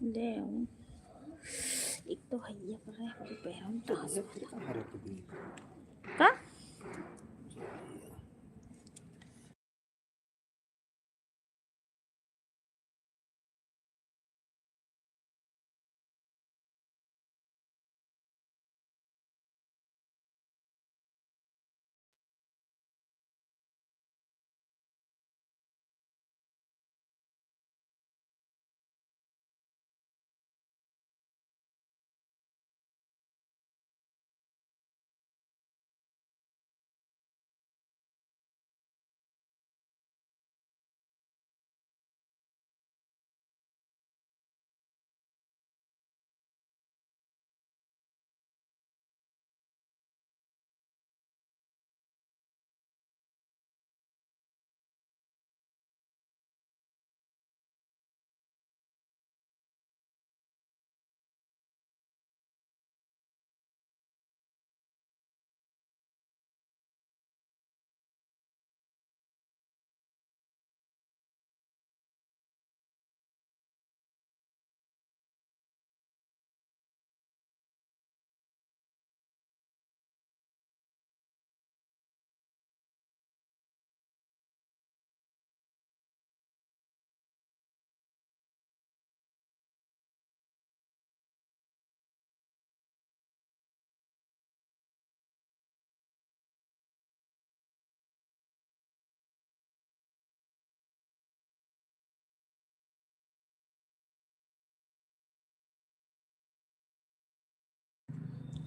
ले आऊं। एक तो हैया कर रहा है पैरों में ताज कहाँ रख दी का।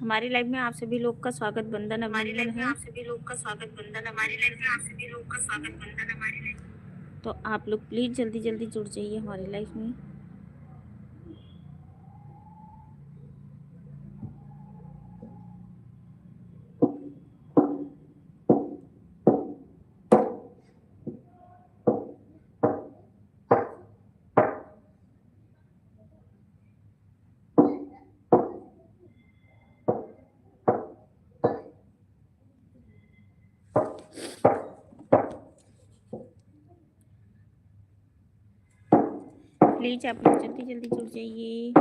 हमारी लाइफ में आप सभी लोग का स्वागत बंधन अभिनंदन है। आप सभी लोग का स्वागत बंधन हमारी लाइफ में आप सभी लोग का स्वागत बंधन हमारी लाइफ। तो आप लोग प्लीज जल्दी जल्दी जुड़ जाइए हमारी लाइफ में। प्लीज आप लोग जल्दी जल्दी जुड़ जाइए।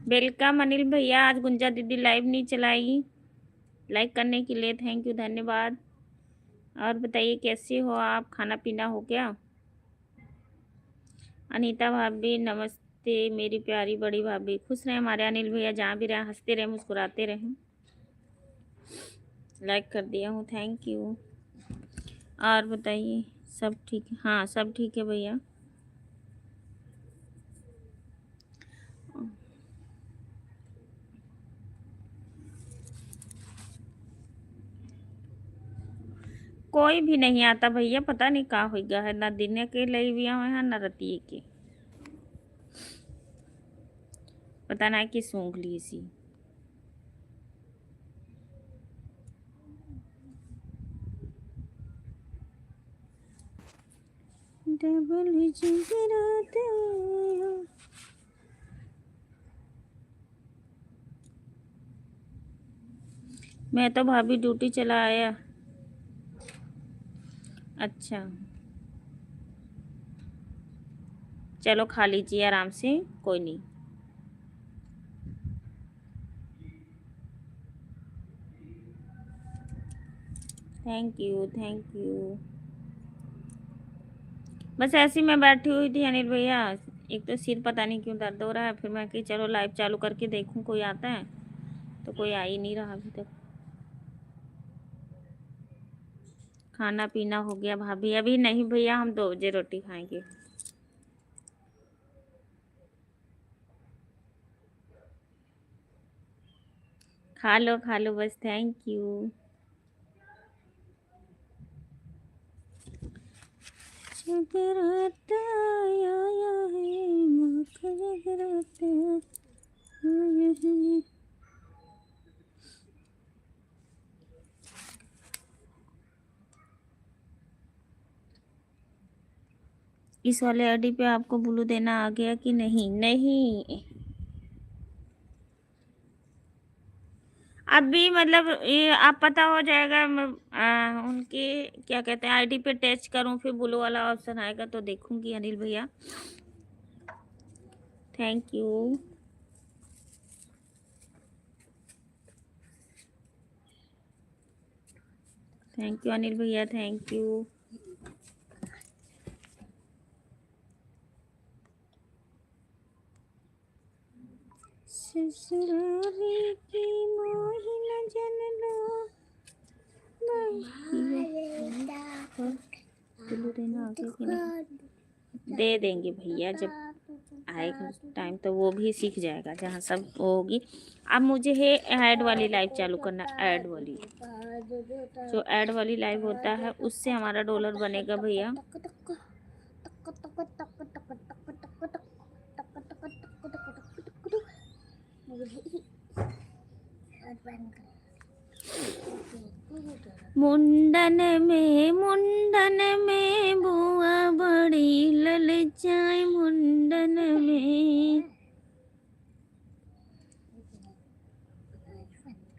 वेलकम अनिल भैया। आज गुंजा दीदी लाइव नहीं चलाई, लाइक करने के लिए थैंक यू, धन्यवाद। और बताइए कैसे हो आप, खाना पीना हो गया? अनीता भाभी नमस्ते मेरी प्यारी बड़ी भाभी। खुश रहे हमारे अनिल भैया, जहाँ भी रहे हंसते रहे मुस्कुराते रहे। लाइक कर दिया हूँ, थैंक यू। और बताइए सब ठीक है? हाँ सब ठीक है भैया। कोई भी नहीं आता भैया, पता नहीं का हो गया है, ना दिन के लिए भी हैं ना रतिए के, पता ना कि सूंघ ली सी। डबल जिगराते हो। मैं तो भाभी ड्यूटी चला आया। अच्छा चलो खा लीजिए आराम से, कोई नहीं। Thank you thank you. बस ऐसे ही मैं बैठी हुई थी अनिल भैया, एक तो सिर पता नहीं क्यों दर्द हो रहा है, फिर मैं कि चलो लाइव चालू करके देखूं कोई आता है, तो कोई आ ही नहीं रहा अभी तक। खाना पीना हो गया भाभी? अभी नहीं भैया, हम 2 बजे रोटी खाएंगे। खा लो बस, थैंक यू। जगराता आया है, मुख जगराता आया है। इस वाले आईडी पे आपको ब्लू देना आ गया कि नहीं? नहीं अभी मतलब ये आप पता हो जाएगा। उनके क्या कहते हैं आईडी पे टच करूं, फिर ब्लू वाला ऑप्शन आएगा तो देखूंगी अनिल भैया। Thank you. Thank you Anil भैया, थैंक यू। ससुराली की मोहिन जनलो ब्लू देना आ गया कि नहीं? दे देंगे भैया, जब आएगा टाइम तो वो भी सीख जाएगा जहाँ सब होगी। अब मुझे है ऐड वाली लाइव चालू करना, ऐड वाली, जो ऐड वाली लाइव होता है उससे हमारा डॉलर बनेगा भैया। मुंडन में बुआ बड़ी ललचाए, मुंडन में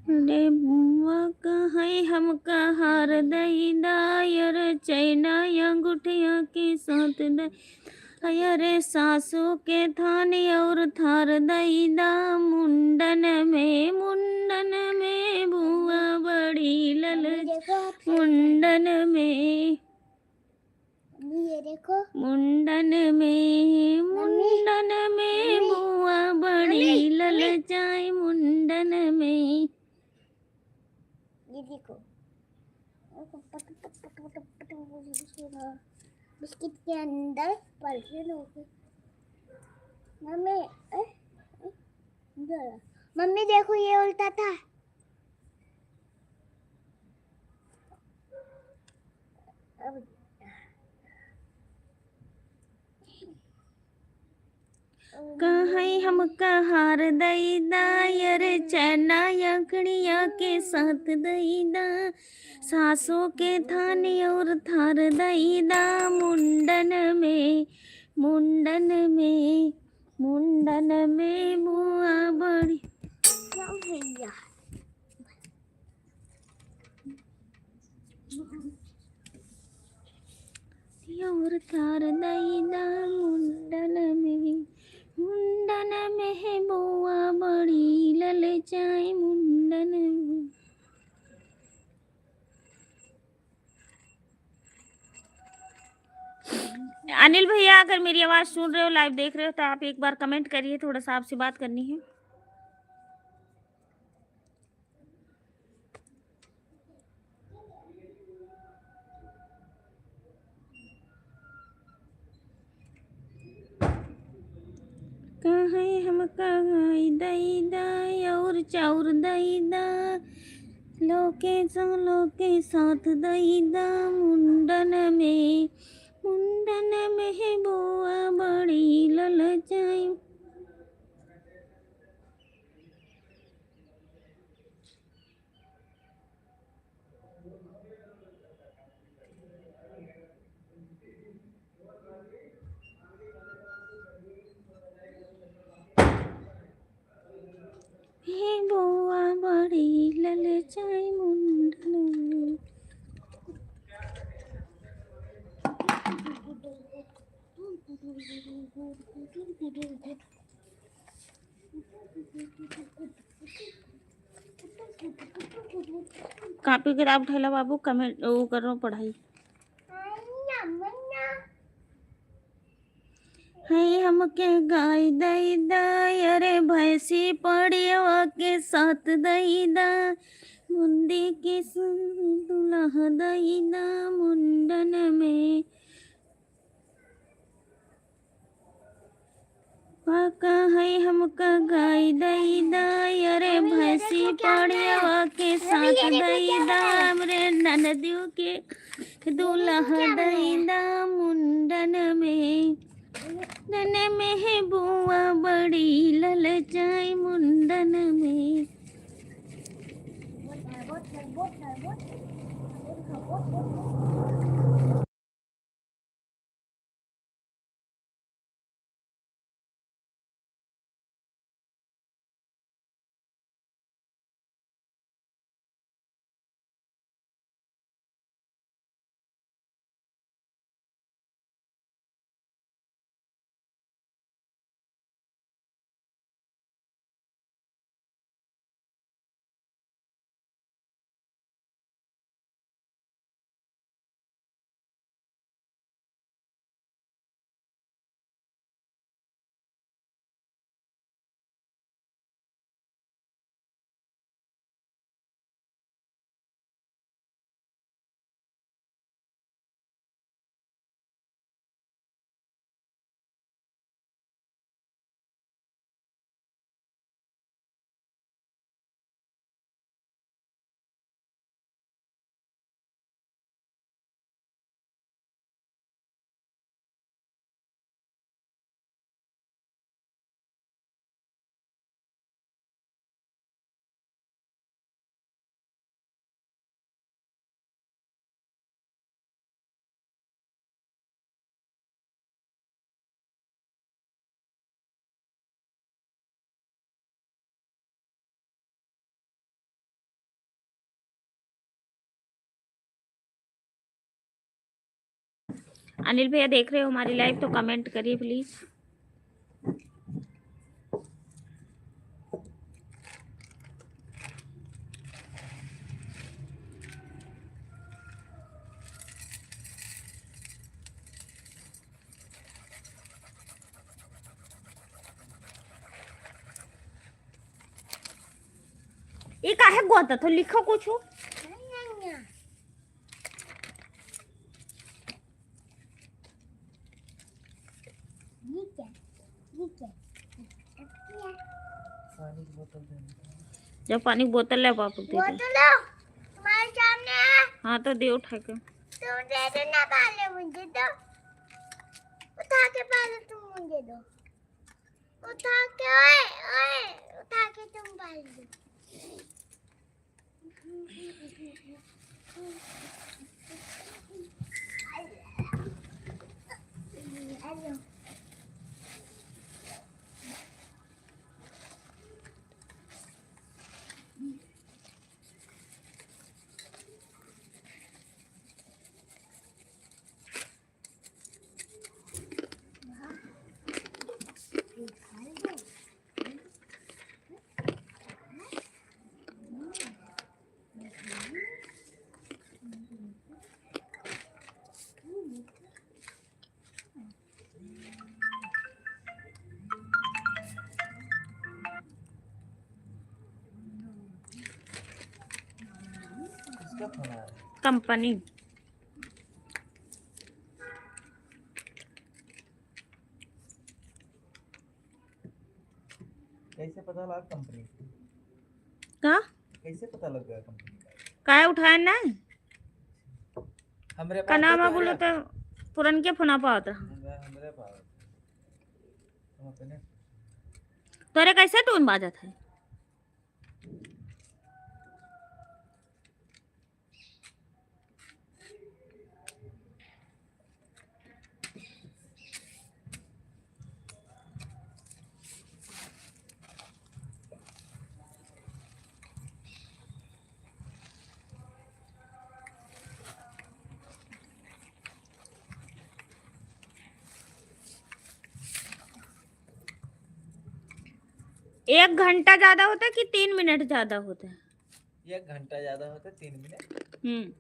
रे बुआ कहीं हम हार दई दायर, चैना अंगूठिया के साथ दई अरे सासू के थाने और थार दई दा, मुंडन में बुआ बड़ी लल, मुंडन में मुंडन में बुआ बड़ी ललचाए, मुंडन में। ये देखो बिस्किट के अंदर पल्सन हो गए। मम्मी मम्मी देखो ये उल्टा था। कहीं हम हार दई दायर, चैना यकड़िया के साथ दई दा, सासों के थाने और थार दई दा, मुंडन में बुआ बड़ी भैया और थार दई दा, मुंडन में मुंडन में है बुआ बड़ी ललचाई मुंडन में। अनिल भैया अगर मेरी आवाज सुन रहे हो, लाइव देख रहे हो, तो आप एक बार कमेंट करिए, थोड़ा सा आपसे बात करनी है। कहाँ हम कहाँ दई दाई और चाउर दई दा, लोके साथ दई दा मुंडन में। मुंडन में है बुआ बड़ी ललचाई। हे बुआ बड़ी ललचाई मुंडन में। कापी किताब उठैला बाबू, कमेंट वो करो पढ़ाई। है हमके गाय दई दाई, अरे भैंसी पड़ियवा के साथ दई दा, मुंदी के दुल्हा दई दा मुंडन में। पाका है हमका गाय दई दाई, अरे भैंसी पड़ियवा के साथ दई दा, हमरे ननदियों के दुल्हा दई दा मुंडन में। मुंडन में है बुआ बड़ी ललचाई मुंडन में। अनिल भैया देख रहे हो हमारी लाइव, तो कमेंट करिए प्लीज। ये काहे गोता तो लिखो कुछ। जब पानी की बोतल ले पापा दे दे। तुम्हारे सामने है। हाँ तो दे उठा के। तुम दे दो ना, पहले मुझे दो। उठा के पहले तुम मुझे दो। उठा के, ओए ओए उठा के तुम पहले दो। होना है। कंपनी। कैसे पता लगा कंपनी? का कैसे पता लग गया कंपनी का? काय उठाया ना हमरे का पास नाम तो बोलो तो तुरंत के फोना पाता हमरे पास हम अपने तोरे कैसे टोन बाजत है। एक घंटा ज्यादा होता है कि 3 मिनट ज्यादा होता है? 1 घंटा ज्यादा होता, 3 मिनट। हम्म।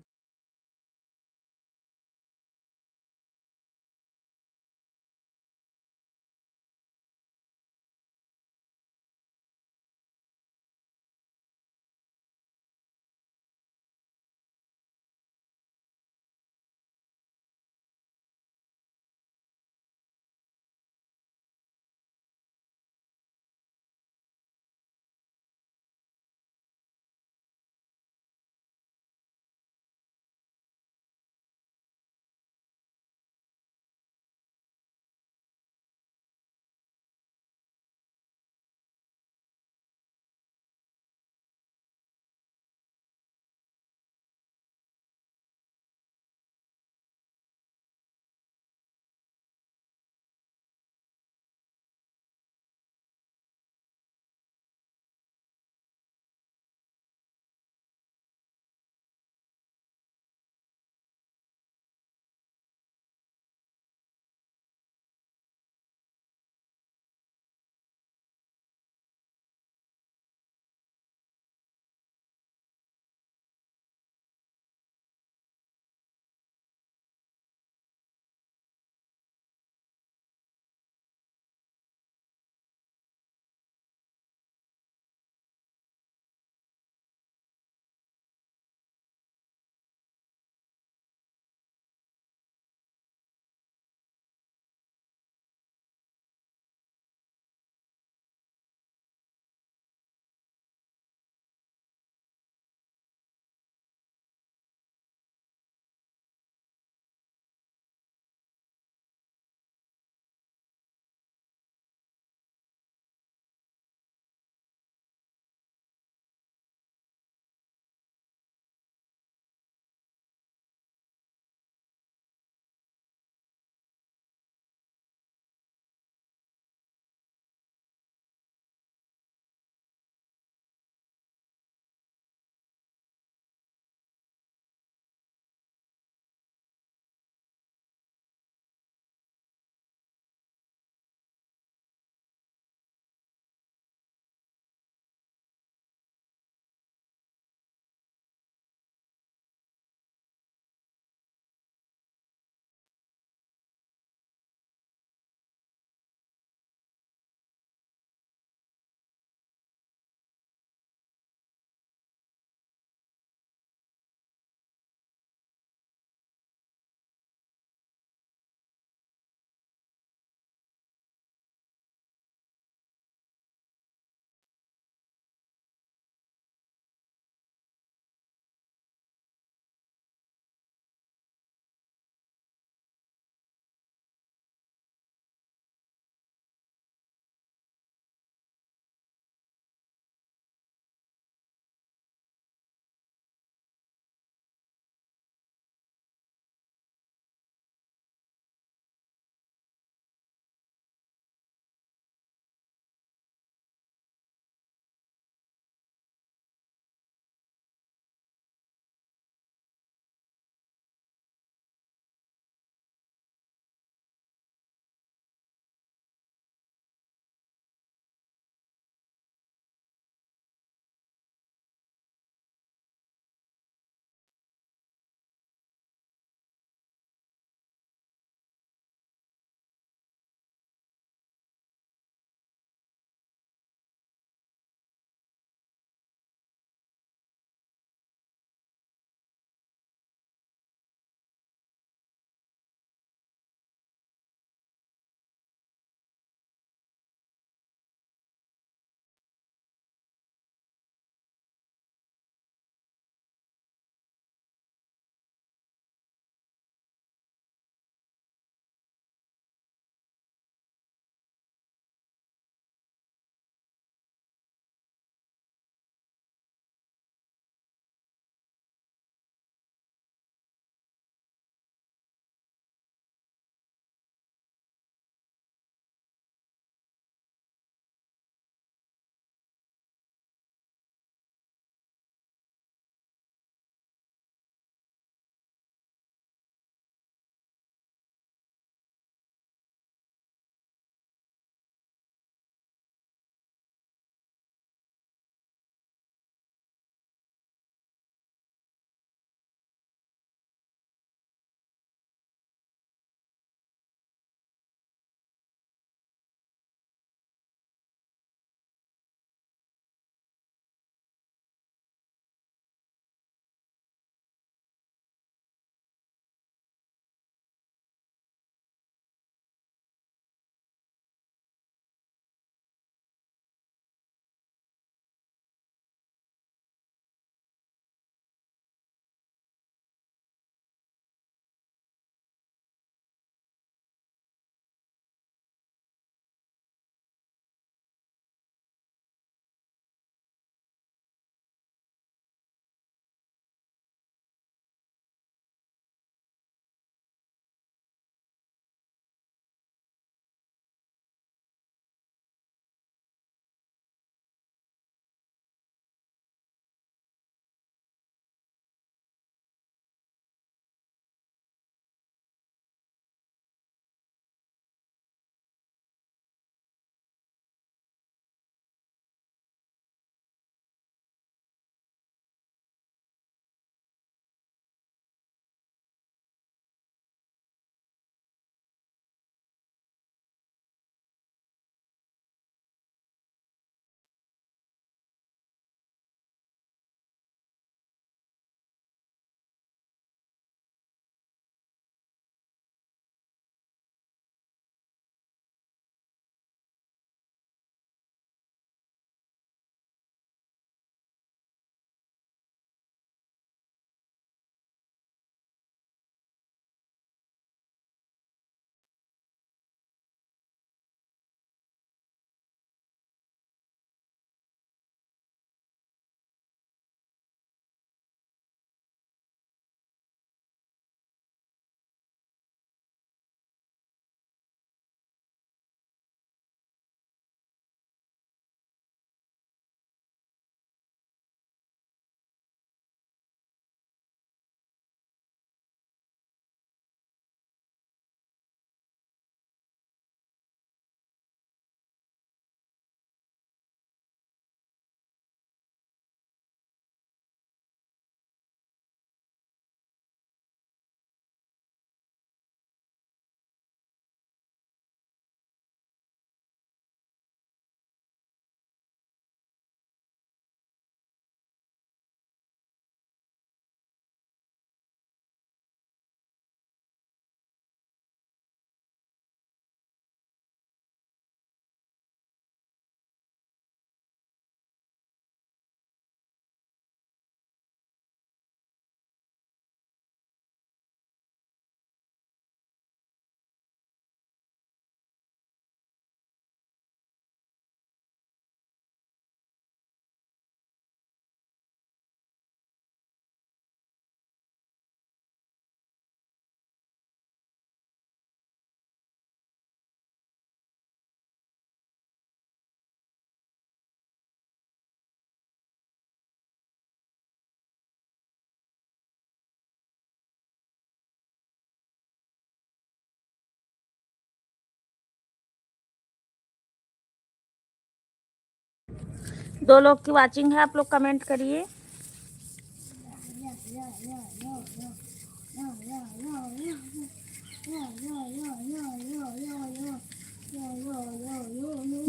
दो लोग की वाचिंग है, आप लोग कमेंट करिए।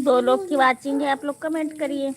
दो लोग की वाचिंग है, आप लोग कमेंट करिए।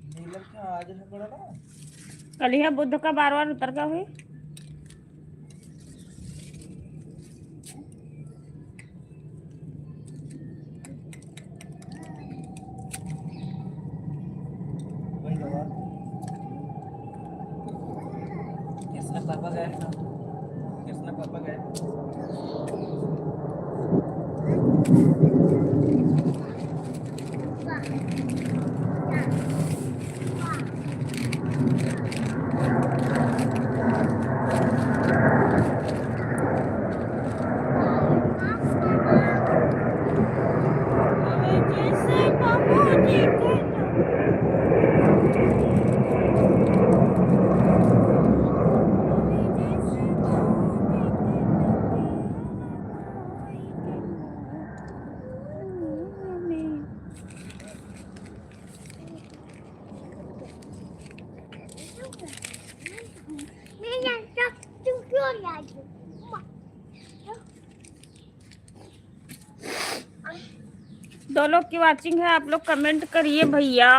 क्या नीलम क्या आज है पड़ा ना कल यह बुद्ध का बार बार उतर का हुई। वही दवा किसने पापा गए किसने पापा गए दो लोग की वाचिंग है, आप लोग कमेंट करिए भैया।